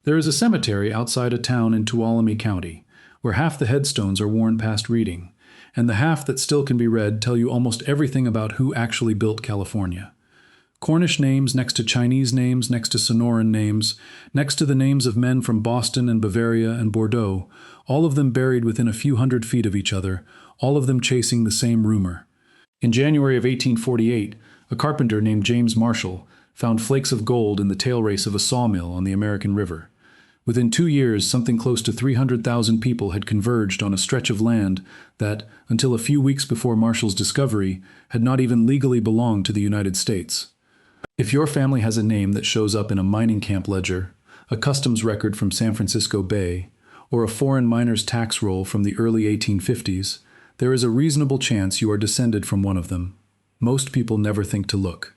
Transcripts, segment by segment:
There is a cemetery outside a town in Tuolumne County, where half the headstones are worn past reading, and the half that still can be read tell you almost everything about who actually built California. Cornish names next to Chinese names next to Sonoran names, next to the names of men from Boston and Bavaria and Bordeaux, all of them buried within a few hundred feet of each other, all of them chasing the same rumor. In January of 1848, a carpenter named James Marshall found flakes of gold in the tail race of a sawmill on the American River. Within 2 years, something close to 300,000 people had converged on a stretch of land that, until a few weeks before Marshall's discovery, had not even legally belonged to the United States. If your family has a name that shows up in a mining camp ledger, a customs record from San Francisco Bay, or a foreign miner's tax roll from the early 1850s, there is a reasonable chance you are descended from one of them. Most people never think to look.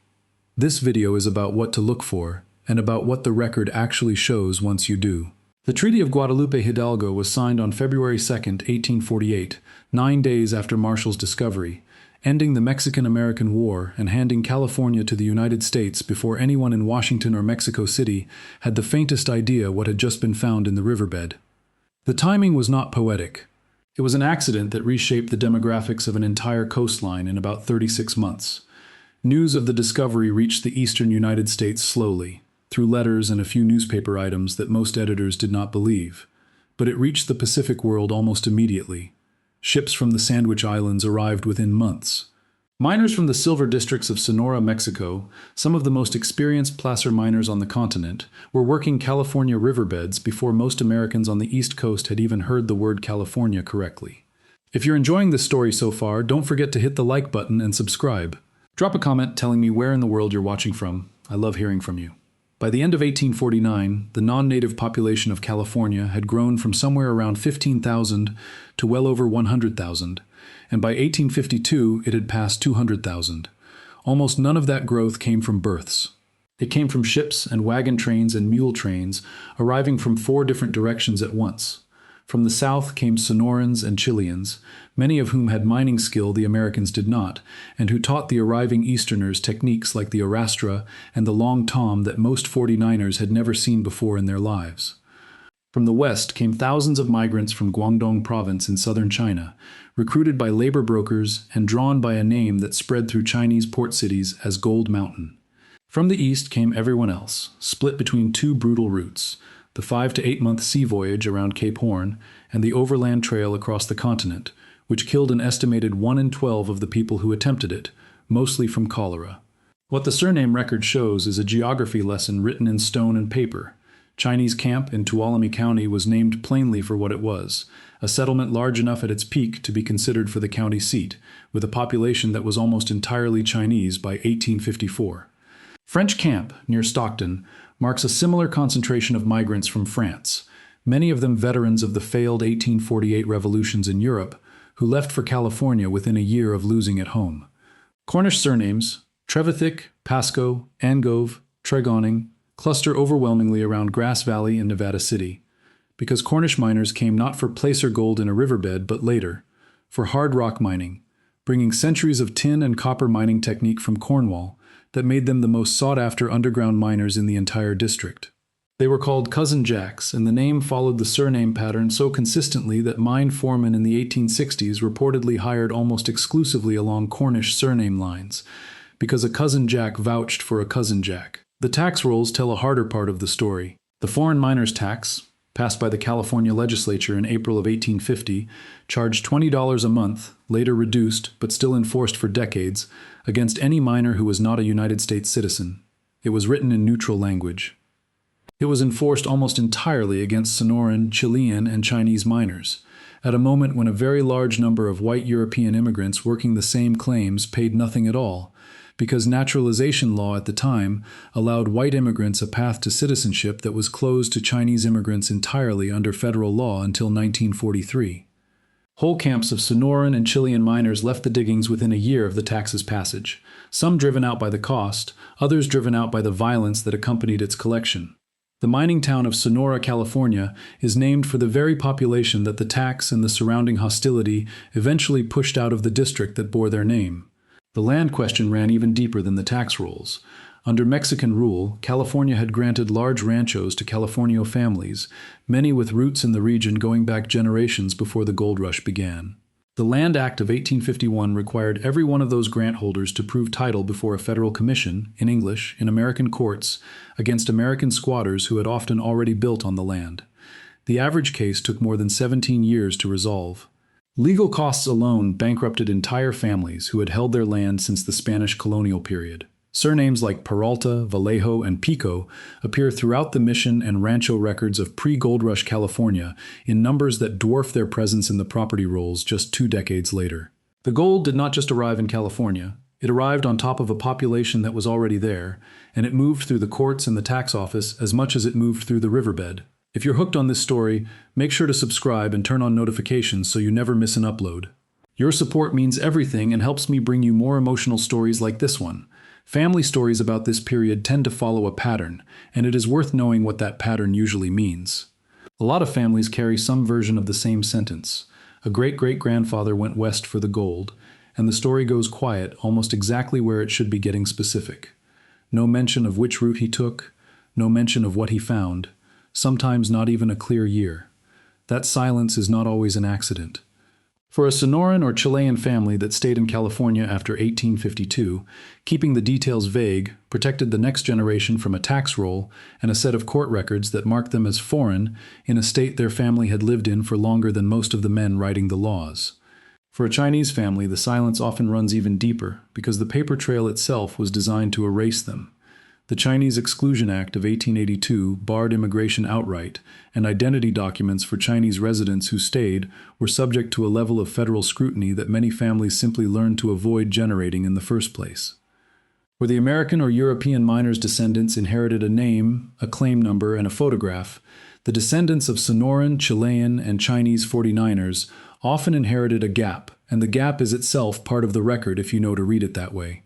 This video is about what to look for, and about what the record actually shows once you do. The Treaty of Guadalupe Hidalgo was signed on February 2, 1848, 9 days after Marshall's discovery, ending the Mexican-American War and handing California to the United States before anyone in Washington or Mexico City had the faintest idea what had just been found in the riverbed. The timing was not poetic. It was an accident that reshaped the demographics of an entire coastline in about 36 months. News of the discovery reached the eastern United States slowly, through letters and a few newspaper items that most editors did not believe. But it reached the Pacific world almost immediately. Ships from the Sandwich Islands arrived within months. Miners from the silver districts of Sonora, Mexico, some of the most experienced placer miners on the continent, were working California riverbeds before most Americans on the East Coast had even heard the word California correctly. If you're enjoying this story so far, don't forget to hit the like button and subscribe. Drop a comment telling me where in the world you're watching from. I love hearing from you. By the end of 1849, the non-native population of California had grown from somewhere around 15,000 to well over 100,000, and by 1852 it had passed 200,000. Almost none of that growth came from births. It came from ships and wagon trains and mule trains arriving from 4 different directions at once. From the south came Sonorans and Chileans, many of whom had mining skill the Americans did not, and who taught the arriving Easterners techniques like the Erasure and the long tom that most 49ers had never seen before in their lives. From the west came thousands of migrants from Guangdong province in southern China, recruited by labor brokers and drawn by a name that spread through Chinese port cities as Gold Mountain. From the east came everyone else, split between 2 brutal routes: the 5 to 8 month sea voyage around Cape Horn, and the overland trail across the continent, which killed an estimated 1 in 12 of the people who attempted it, mostly from cholera. What the surname record shows is a geography lesson written in stone and paper. Chinese Camp in Tuolumne County was named plainly for what it was, a settlement large enough at its peak to be considered for the county seat, with a population that was almost entirely Chinese by 1854. French Camp, near Stockton, marks a similar concentration of migrants from France, many of them veterans of the failed 1848 revolutions in Europe, who left for California within a year of losing at home. Cornish surnames, Trevithick, Pasco, Angove, Tregoning, cluster overwhelmingly around Grass Valley and Nevada City, because Cornish miners came not for placer gold in a riverbed but later, for hard rock mining, bringing centuries of tin and copper mining technique from Cornwall that made them the most sought-after underground miners in the entire district. They were called Cousin Jacks, and the name followed the surname pattern so consistently that mine foremen in the 1860s reportedly hired almost exclusively along Cornish surname lines, because a Cousin Jack vouched for a Cousin Jack. The tax rolls tell a harder part of the story. The foreign miners tax, passed by the California legislature in April of 1850, charged $20 a month, later reduced but still enforced for decades, against any miner who was not a United States citizen. It was written in neutral language. It was enforced almost entirely against Sonoran, Chilean, and Chinese miners, at a moment when a very large number of white European immigrants working the same claims paid nothing at all, because naturalization law at the time allowed white immigrants a path to citizenship that was closed to Chinese immigrants entirely under federal law until 1943. Whole camps of Sonoran and Chilean miners left the diggings within a year of the tax's passage, some driven out by the cost, others driven out by the violence that accompanied its collection. The mining town of Sonora, California, is named for the very population that the tax and the surrounding hostility eventually pushed out of the district that bore their name. The land question ran even deeper than the tax rolls. Under Mexican rule, California had granted large ranchos to Californio families, many with roots in the region going back generations before the gold rush began. The Land Act of 1851 required every one of those grant holders to prove title before a federal commission, in English, in American courts, against American squatters who had often already built on the land. The average case took more than 17 years to resolve. Legal costs alone bankrupted entire families who had held their land since the Spanish colonial period. Surnames like Peralta, Vallejo, and Pico appear throughout the mission and rancho records of pre-Gold Rush California in numbers that dwarf their presence in the property rolls just 2 decades later. The gold did not just arrive in California. It arrived on top of a population that was already there, and it moved through the courts and the tax office as much as it moved through the riverbed. If you're hooked on this story, make sure to subscribe and turn on notifications so you never miss an upload. Your support means everything and helps me bring you more emotional stories like this one. Family stories about this period tend to follow a pattern, and it is worth knowing what that pattern usually means. A lot of families carry some version of the same sentence. A great-great-grandfather went west for the gold, and the story goes quiet almost exactly where it should be getting specific. No mention of which route he took, no mention of what he found, sometimes not even a clear year. That silence is not always an accident. For a Sonoran or Chilean family that stayed in California after 1852, keeping the details vague protected the next generation from a tax roll and a set of court records that marked them as foreign in a state their family had lived in for longer than most of the men writing the laws. For a Chinese family, the silence often runs even deeper because the paper trail itself was designed to erase them. The Chinese Exclusion Act of 1882 barred immigration outright, and identity documents for Chinese residents who stayed were subject to a level of federal scrutiny that many families simply learned to avoid generating in the first place. Where the American or European miner's descendants inherited a name, a claim number, and a photograph, the descendants of Sonoran, Chilean, and Chinese 49ers often inherited a gap, and the gap is itself part of the record if you know to read it that way.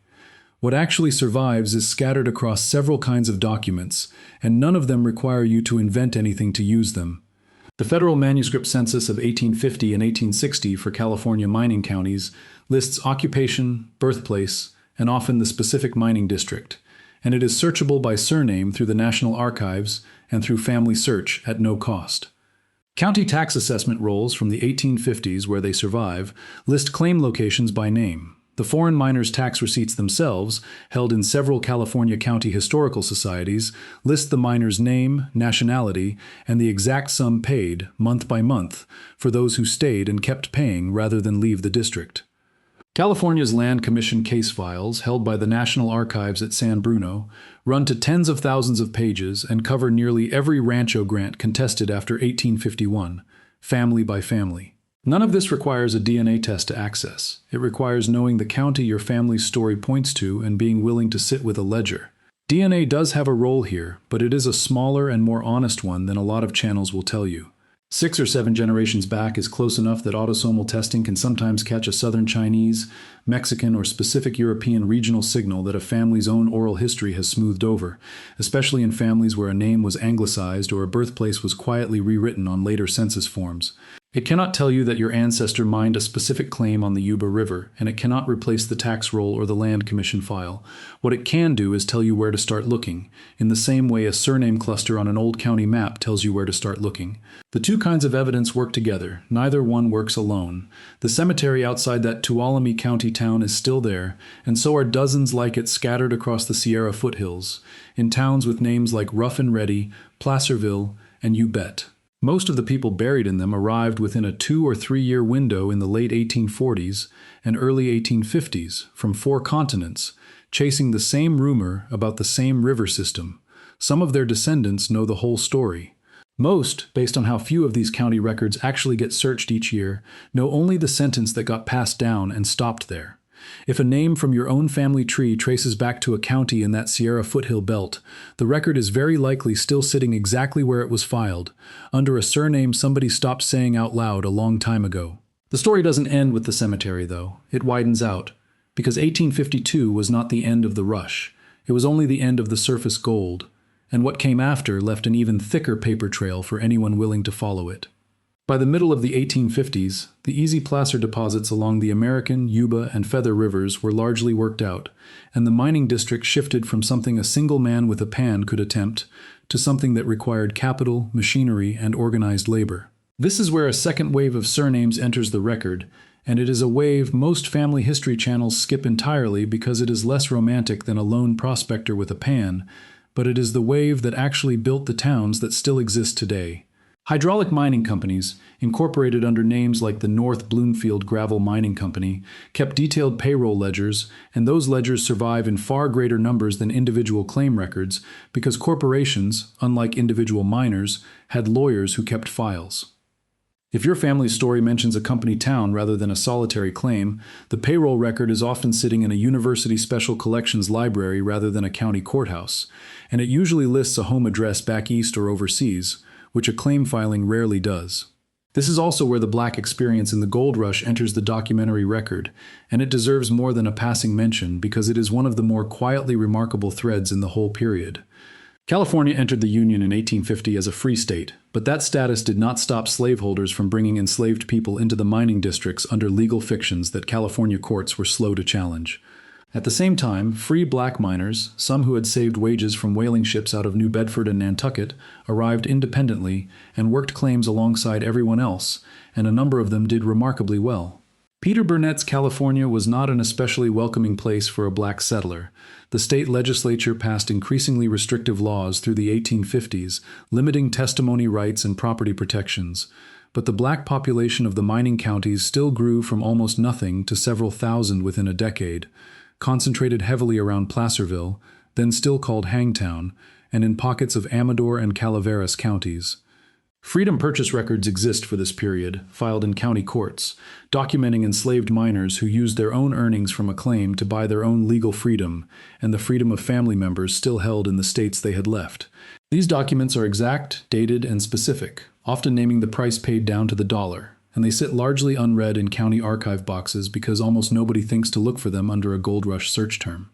What actually survives is scattered across several kinds of documents, and none of them require you to invent anything to use them. The Federal Manuscript Census of 1850 and 1860 for California mining counties lists occupation, birthplace, and often the specific mining district, and it is searchable by surname through the National Archives and through family search at no cost. County tax assessment rolls from the 1850s, where they survive, list claim locations by name. The foreign miners' tax receipts themselves, held in several California county historical societies, list the miner's name, nationality, and the exact sum paid, month by month, for those who stayed and kept paying rather than leave the district. California's Land Commission case files, held by the National Archives at San Bruno, run to tens of thousands of pages and cover nearly every rancho grant contested after 1851, family by family. None of this requires a DNA test to access. It requires knowing the county your family's story points to and being willing to sit with a ledger. DNA does have a role here, but it is a smaller and more honest one than a lot of channels will tell you. 6 or 7 generations back is close enough that autosomal testing can sometimes catch a Southern Chinese, Mexican, or specific European regional signal that a family's own oral history has smoothed over, especially in families where a name was anglicized or a birthplace was quietly rewritten on later census forms. It cannot tell you that your ancestor mined a specific claim on the Yuba River, and it cannot replace the tax roll or the land commission file. What it can do is tell you where to start looking, in the same way a surname cluster on an old county map tells you where to start looking. The two kinds of evidence work together. Neither one works alone. The cemetery outside that Tuolumne County town is still there, and so are dozens like it scattered across the Sierra foothills, in towns with names like Rough and Ready, Placerville, and You Bet. Most of the people buried in them arrived within a 2 or 3 year window in the late 1840s and early 1850s from 4 continents, chasing the same rumor about the same river system. Some of their descendants know the whole story. Most, based on how few of these county records actually get searched each year, know only the sentence that got passed down and stopped there. If a name from your own family tree traces back to a county in that Sierra foothill belt, the record is very likely still sitting exactly where it was filed, under a surname somebody stopped saying out loud a long time ago. The story doesn't end with the cemetery, though. It widens out, because 1852 was not the end of the rush. It was only the end of the surface gold, and what came after left an even thicker paper trail for anyone willing to follow it. By the middle of the 1850s, the easy placer deposits along the American, Yuba, and Feather rivers were largely worked out, and the mining district shifted from something a single man with a pan could attempt to something that required capital, machinery, and organized labor. This is where a second wave of surnames enters the record, and it is a wave most family history channels skip entirely because it is less romantic than a lone prospector with a pan, but it is the wave that actually built the towns that still exist today. Hydraulic mining companies, incorporated under names like the North Bloomfield Gravel Mining Company, kept detailed payroll ledgers, and those ledgers survive in far greater numbers than individual claim records because corporations, unlike individual miners, had lawyers who kept files. If your family's story mentions a company town rather than a solitary claim, the payroll record is often sitting in a university special collections library rather than a county courthouse, and it usually lists a home address back east or overseas, which a claim filing rarely does. This is also where the Black experience in the gold rush enters the documentary record, and it deserves more than a passing mention because it is one of the more quietly remarkable threads in the whole period. California entered the Union in 1850 as a free state, but that status did not stop slaveholders from bringing enslaved people into the mining districts under legal fictions that California courts were slow to challenge. At the same time, free black miners, some who had saved wages from whaling ships out of New Bedford and Nantucket, arrived independently and worked claims alongside everyone else, and a number of them did remarkably well. Peter Burnett's California was not an especially welcoming place for a black settler. The state legislature passed increasingly restrictive laws through the 1850s, limiting testimony rights and property protections. But the black population of the mining counties still grew from almost nothing to several thousand within a decade, concentrated heavily around Placerville, then still called Hangtown, and in pockets of Amador and Calaveras counties. Freedom purchase records exist for this period, filed in county courts, documenting enslaved miners who used their own earnings from a claim to buy their own legal freedom and the freedom of family members still held in the states they had left. These documents are exact, dated, and specific, often naming the price paid down to the dollar, and they sit largely unread in county archive boxes because almost nobody thinks to look for them under a gold rush search term.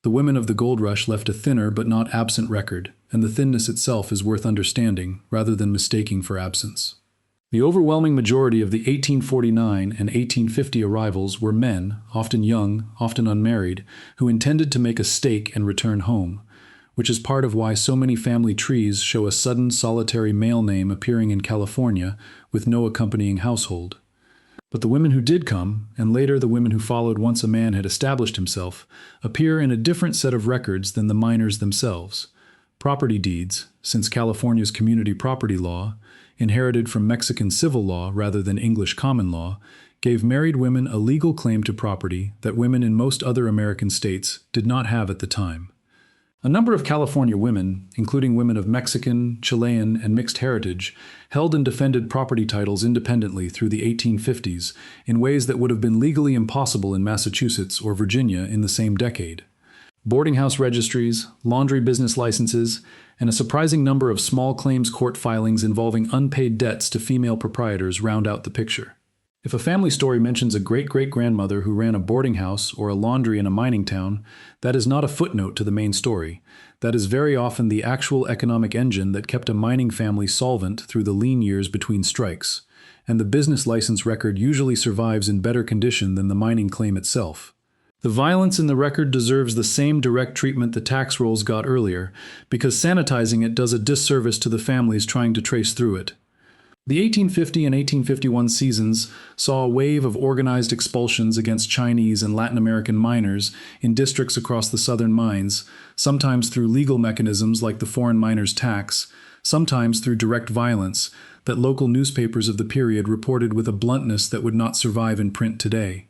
The women of the gold rush left a thinner but not absent record, and the thinness itself is worth understanding rather than mistaking for absence. The overwhelming majority of the 1849 and 1850 arrivals were men, often young, often unmarried, who intended to make a stake and return home, which is part of why so many family trees show a sudden solitary male name appearing in California with no accompanying household. But the women who did come, and later the women who followed once a man had established himself, appear in a different set of records than the miners themselves. Property deeds, since California's community property law, inherited from Mexican civil law rather than English common law, gave married women a legal claim to property that women in most other American states did not have at the time. A number of California women, including women of Mexican, Chilean, and mixed heritage, held and defended property titles independently through the 1850s in ways that would have been legally impossible in Massachusetts or Virginia in the same decade. Boarding house registries, laundry business licenses, and a surprising number of small claims court filings involving unpaid debts to female proprietors round out the picture. If a family story mentions a great-great-grandmother who ran a boarding house or a laundry in a mining town, that is not a footnote to the main story. That is very often the actual economic engine that kept a mining family solvent through the lean years between strikes, and the business license record usually survives in better condition than the mining claim itself. The violence in the record deserves the same direct treatment the tax rolls got earlier, because sanitizing it does a disservice to the families trying to trace through it. The 1850 and 1851 seasons saw a wave of organized expulsions against Chinese and Latin American miners in districts across the southern mines, sometimes through legal mechanisms like the foreign miners' tax, sometimes through direct violence that local newspapers of the period reported with a bluntness that would not survive in print today.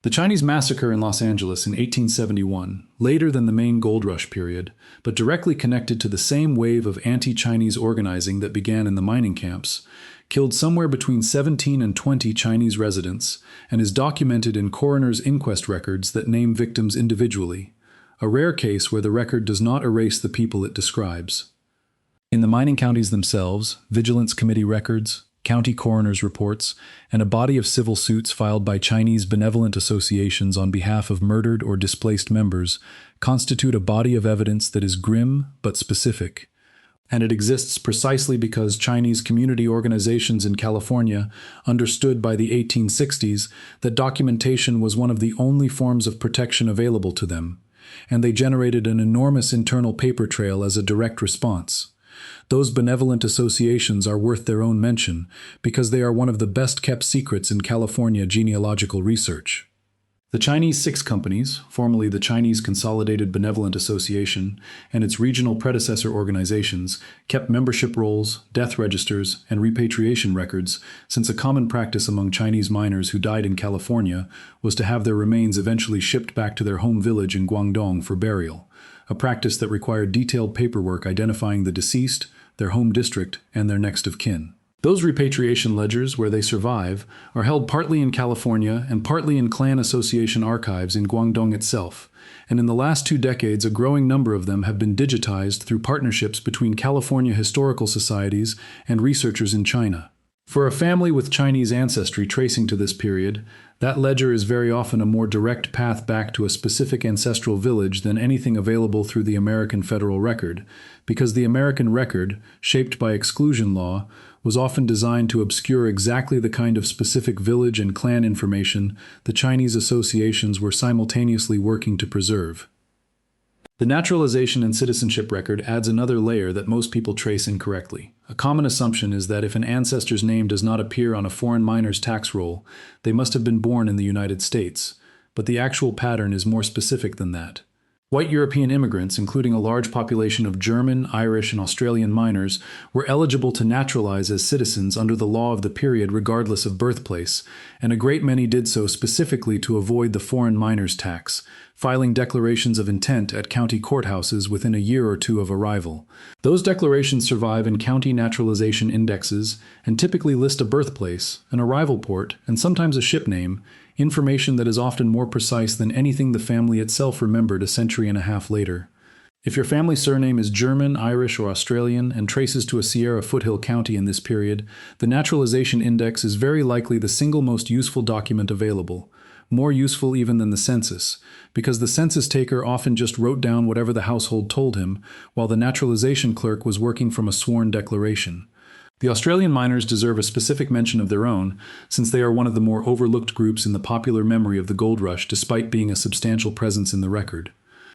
The Chinese massacre in Los Angeles in 1871, later than the main gold rush period, but directly connected to the same wave of anti-Chinese organizing that began in the mining camps, killed somewhere between 17 and 20 Chinese residents, and is documented in coroner's inquest records that name victims individually, a rare case where the record does not erase the people it describes. In the mining counties themselves, Vigilance Committee records, county coroner's reports, and a body of civil suits filed by Chinese benevolent associations on behalf of murdered or displaced members constitute a body of evidence that is grim but specific, And it exists precisely because Chinese community organizations in California understood by the 1860s that documentation was one of the only forms of protection available to them, and they generated an enormous internal paper trail as a direct response. Those benevolent associations are worth their own mention because they are one of the best-kept secrets in California genealogical research. The Chinese Six Companies, formerly the Chinese Consolidated Benevolent Association, and its regional predecessor organizations, kept membership rolls, death registers, and repatriation records, since a common practice among Chinese miners who died in California was to have their remains eventually shipped back to their home village in Guangdong for burial, a practice that required detailed paperwork identifying the deceased, their home district, and their next of kin. Those repatriation ledgers, where they survive, are held partly in California and partly in clan association archives in Guangdong itself, and in the last 2 decades a growing number of them have been digitized through partnerships between California historical societies and researchers in China. For a family with Chinese ancestry tracing to this period, that ledger is very often a more direct path back to a specific ancestral village than anything available through the American federal record, because the American record, shaped by exclusion law, was often designed to obscure exactly the kind of specific village and clan information the Chinese associations were simultaneously working to preserve. The naturalization and citizenship record adds another layer that most people trace incorrectly. A common assumption is that if an ancestor's name does not appear on a foreign miner's tax roll, they must have been born in the United States, but the actual pattern is more specific than that. White European immigrants, including a large population of German, Irish, and Australian miners, were eligible to naturalize as citizens under the law of the period regardless of birthplace, and a great many did so specifically to avoid the foreign miners' tax, filing declarations of intent at county courthouses within a year or two of arrival. Those declarations survive in county naturalization indexes and typically list a birthplace, an arrival port, and sometimes a ship name, information that is often more precise than anything the family itself remembered a century and a half later. If your family surname is German, Irish, or Australian and traces to a Sierra foothill county in this period, the Naturalization Index is very likely the single most useful document available, more useful even than the census, because the census taker often just wrote down whatever the household told him, while the naturalization clerk was working from a sworn declaration. The Australian miners deserve a specific mention of their own, since they are one of the more overlooked groups in the popular memory of the gold rush despite being a substantial presence in the record.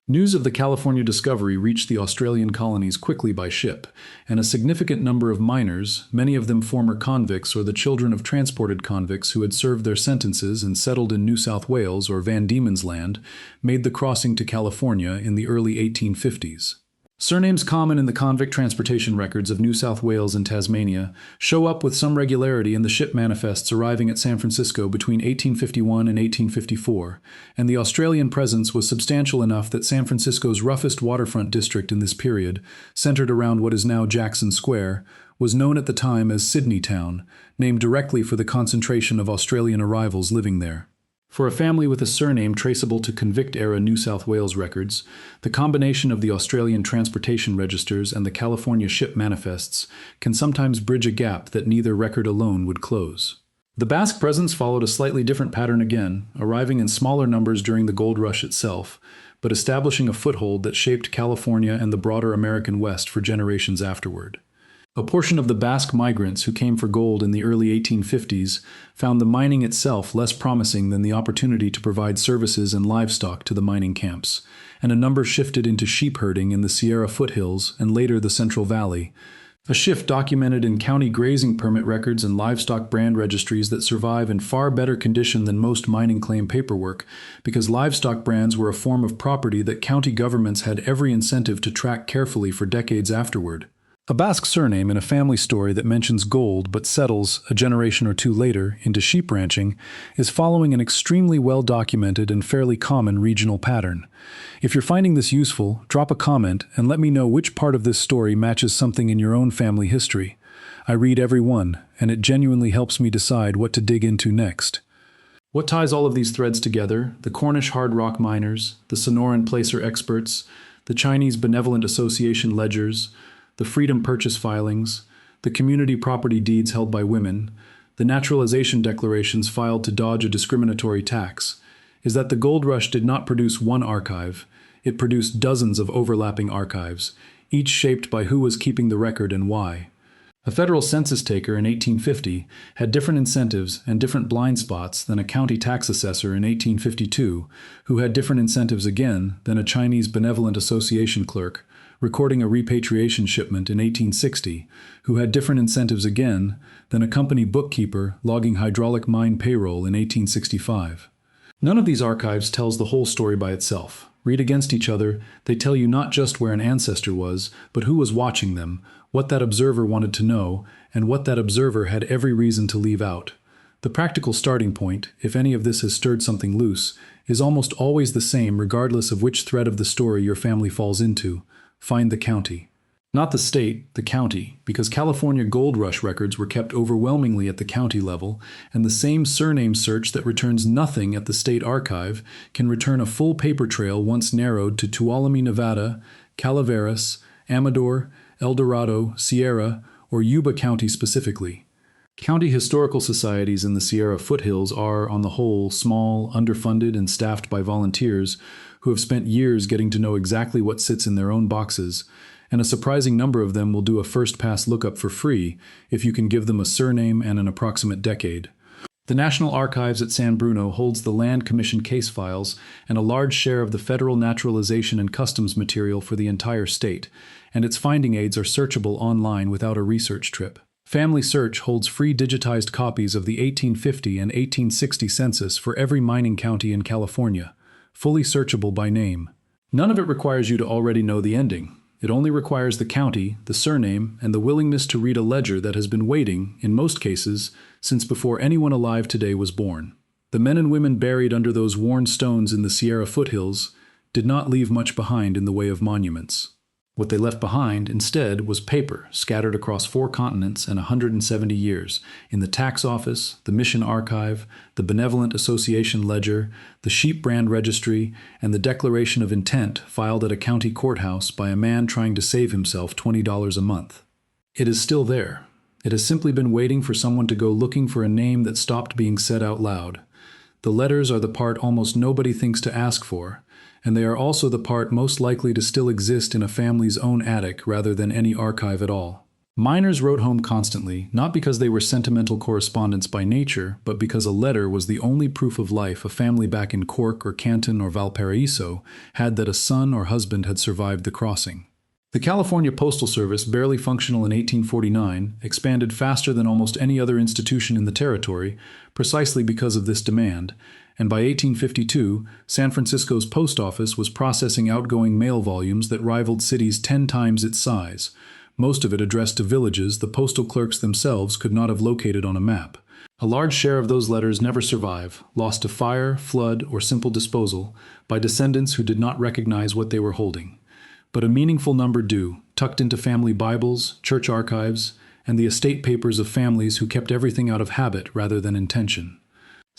News of the California discovery reached the Australian colonies quickly by ship, and a significant number of miners, many of them former convicts or the children of transported convicts who had served their sentences and settled in New South Wales or Van Diemen's Land, made the crossing to California in the early 1850s. Surnames common in the convict transportation records of New South Wales and Tasmania show up with some regularity in the ship manifests arriving at San Francisco between 1851 and 1854, and the Australian presence was substantial enough that San Francisco's roughest waterfront district in this period, centered around what is now Jackson Square, was known at the time as Sydney Town, named directly for the concentration of Australian arrivals living there. For a family with a surname traceable to convict-era New South Wales records, the combination of the Australian transportation registers and the California ship manifests can sometimes bridge a gap that neither record alone would close. The Basque presence followed a slightly different pattern again, arriving in smaller numbers during the gold rush itself, but establishing a foothold that shaped California and the broader American West for generations afterward. A portion of the Basque migrants who came for gold in the early 1850s found the mining itself less promising than the opportunity to provide services and livestock to the mining camps, and a number shifted into sheep herding in the Sierra foothills and later the Central Valley, a shift documented in county grazing permit records and livestock brand registries that survive in far better condition than most mining claim paperwork, because livestock brands were a form of property that county governments had every incentive to track carefully for decades afterward. A Basque surname in a family story that mentions gold but settles, a generation or two later, into sheep ranching is following an extremely well-documented and fairly common regional pattern. If you're finding this useful, drop a comment and let me know which part of this story matches something in your own family history. I read every one, and it genuinely helps me decide what to dig into next. What ties all of these threads together, the Cornish hard rock miners, the Sonoran placer experts, the Chinese Benevolent Association ledgers, the freedom purchase filings, the community property deeds held by women, the naturalization declarations filed to dodge a discriminatory tax, is that the gold rush did not produce one archive, it produced dozens of overlapping archives, each shaped by who was keeping the record and why. A federal census taker in 1850 had different incentives and different blind spots than a county tax assessor in 1852, who had different incentives again than a Chinese Benevolent Association clerk recording a repatriation shipment in 1860, who had different incentives again than a company bookkeeper logging hydraulic mine payroll in 1865. None of these archives tells the whole story by itself. Read against each other, they tell you not just where an ancestor was, but who was watching them, what that observer wanted to know, and what that observer had every reason to leave out. The practical starting point, if any of this has stirred something loose, is almost always the same regardless of which thread of the story your family falls into. Find the county. Not the state, the county, because California gold rush records were kept overwhelmingly at the county level, and the same surname search that returns nothing at the state archive can return a full paper trail once narrowed to Tuolumne, Nevada, Calaveras, Amador, El Dorado, Sierra, or Yuba County specifically. County historical societies in the Sierra foothills are, on the whole, small, underfunded, and staffed by volunteers who have spent years getting to know exactly what sits in their own boxes, and a surprising number of them will do a first-pass lookup for free if you can give them a surname and an approximate decade. The National Archives at San Bruno holds the Land Commission case files and a large share of the federal naturalization and customs material for the entire state, and its finding aids are searchable online without a research trip. Family Search holds free digitized copies of the 1850 and 1860 census for every mining county in California, fully searchable by name. None of it requires you to already know the ending. It only requires the county, the surname, and the willingness to read a ledger that has been waiting, in most cases, since before anyone alive today was born. The men and women buried under those worn stones in the Sierra foothills did not leave much behind in the way of monuments. What they left behind, instead, was paper scattered across 4 continents and 170 years, in the tax office, the mission archive, the Benevolent Association ledger, the sheep brand registry, and the declaration of intent filed at a county courthouse by a man trying to save himself $20 a month. It is still there. It has simply been waiting for someone to go looking for a name that stopped being said out loud. The letters are the part almost nobody thinks to ask for, and they are also the part most likely to still exist in a family's own attic rather than any archive at all. Miners wrote home constantly, not because they were sentimental correspondents by nature, but because a letter was the only proof of life a family back in Cork or Canton or Valparaiso had that a son or husband had survived the crossing. The California Postal Service, barely functional in 1849, expanded faster than almost any other institution in the territory, precisely because of this demand, and by 1852, San Francisco's post office was processing outgoing mail volumes that rivaled cities 10 times its size, most of it addressed to villages the postal clerks themselves could not have located on a map. A large share of those letters never survive, lost to fire, flood, or simple disposal, by descendants who did not recognize what they were holding. But a meaningful number do, tucked into family Bibles, church archives, and the estate papers of families who kept everything out of habit rather than intention.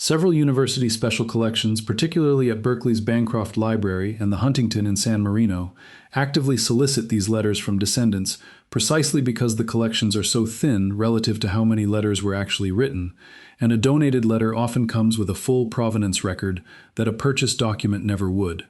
Several university special collections, particularly at Berkeley's Bancroft Library and the Huntington in San Marino, actively solicit these letters from descendants precisely because the collections are so thin relative to how many letters were actually written, and a donated letter often comes with a full provenance record that a purchased document never would.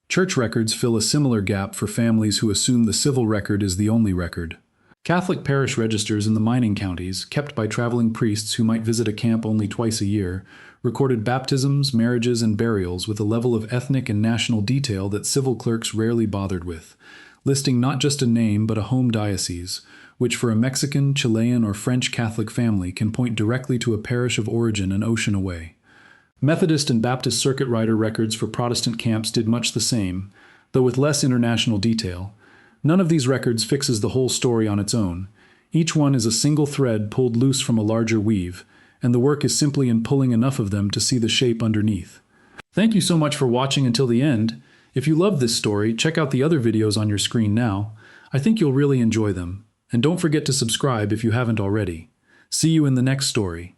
Church records fill a similar gap for families who assume the civil record is the only record. Catholic parish registers in the mining counties, kept by traveling priests who might visit a camp only twice a year, recorded baptisms, marriages, and burials with a level of ethnic and national detail that civil clerks rarely bothered with, listing not just a name but a home diocese, which for a Mexican, Chilean, or French Catholic family can point directly to a parish of origin an ocean away. Methodist and Baptist circuit rider records for Protestant camps did much the same, though with less international detail. None of these records fixes the whole story on its own. Each one is a single thread pulled loose from a larger weave, and the work is simply in pulling enough of them to see the shape underneath. Thank you so much for watching until the end. If you loved this story, check out the other videos on your screen now. I think you'll really enjoy them. And don't forget to subscribe if you haven't already. See you in the next story.